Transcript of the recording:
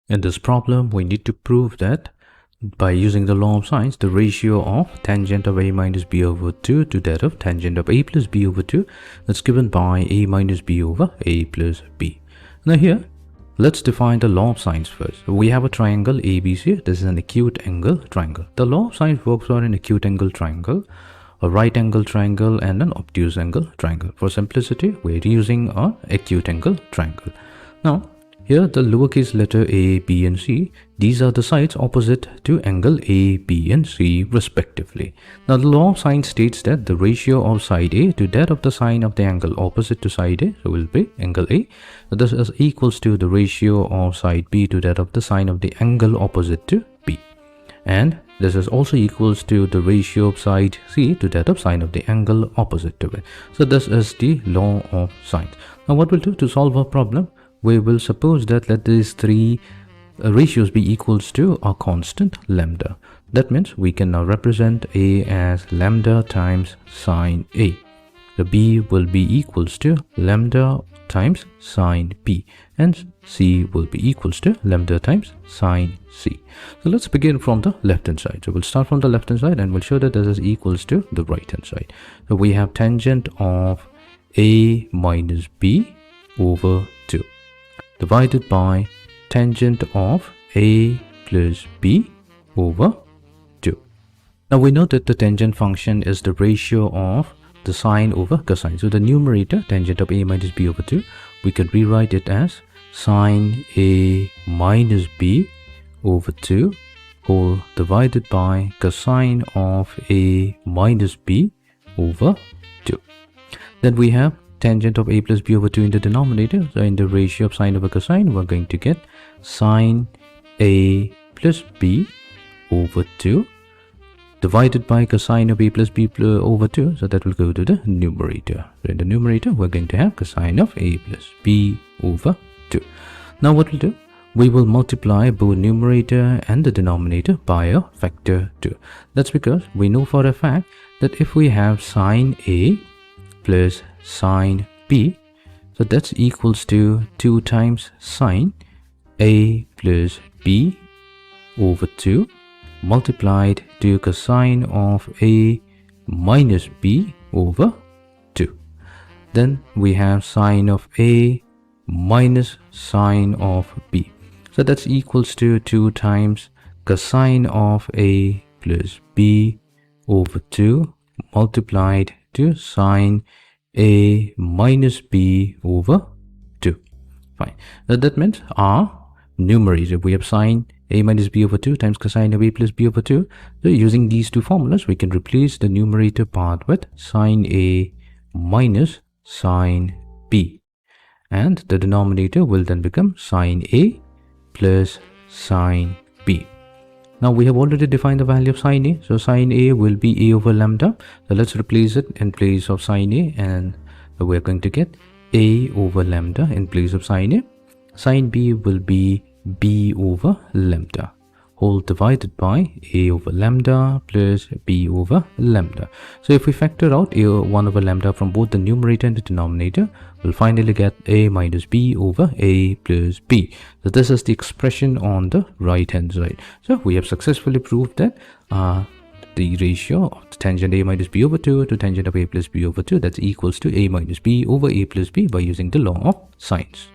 In this problem, we need to prove that by using the law of sines, the ratio of tangent of a minus b over 2 to that of tangent of a plus b over 2 that's given by a minus b over a plus b. Now here, let's define the law of sines first. We have a triangle ABC. This is an acute angle triangle. The law of sines works on an acute angle triangle, a right angle triangle, and an obtuse angle triangle. For simplicity, we're using an acute angle triangle. Now, here the lowercase letter a, b and c, these are the sides opposite to angle a, b and c respectively. Now the law of sines states that the ratio of side a to that of the sine of the angle opposite to side a, so will be angle a. So this is equals to the ratio of side b to that of the sine of the angle opposite to b. And this is also equals to the ratio of side c to that of sine of the angle opposite to it. So this is the law of sines. Now what we'll do to solve our problem, we will suppose that let these three ratios be equals to a constant lambda. That means we can now represent a as lambda times sine a. The b will be equals to lambda times sine b, and c will be equals to lambda times sine c. So let's begin from the left hand side. So we'll start from the left hand side and we'll show that this is equals to the right hand side. So we have tangent of a minus b over 2 divided by tangent of a plus b over 2. Now we know that the tangent function is the ratio of the sine over cosine. So the numerator, tangent of a minus b over 2, we can rewrite it as sine a minus b over 2 whole divided by cosine of a minus b over 2. Then we have tangent of a plus b over 2 in the denominator. So in the ratio of sine over cosine, we're going to get sine a plus b over 2 divided by cosine of a plus b over 2. So that will go to the numerator. So in the numerator, we're going to have cosine of a plus b over 2. Now what we'll do, we will multiply both numerator and the denominator by a factor 2. That's because we know for a fact that if we have sine a plus sine b, so that's equals to 2 times sine a plus b over 2 multiplied to cosine of a minus b over 2. Then we have sine of a minus sine of b. So that's equals to 2 times cosine of a plus b over 2 multiplied to sine a minus b over 2. Fine. Now that means our numerator, we have sine a minus b over 2 times cosine of a plus b over 2. So using these two formulas, we can replace the numerator part with sine a minus sine b. And the denominator will then become sine a plus sine b. Now we have already defined the value of sine a. So sine a will be a over lambda. So let's replace it in place of sine a, and we're going to get a over lambda in place of sine a. Sine b will be b over lambda whole divided by a over lambda plus b over lambda. So if we factor out a1 over lambda from both the numerator and the denominator, we'll finally get a minus b over a plus b. So this is the expression on the right hand side. So we have successfully proved that the ratio of the tangent a minus b over 2 to tangent of a plus b over 2, that's equals to a minus b over a plus b by using the law of sines.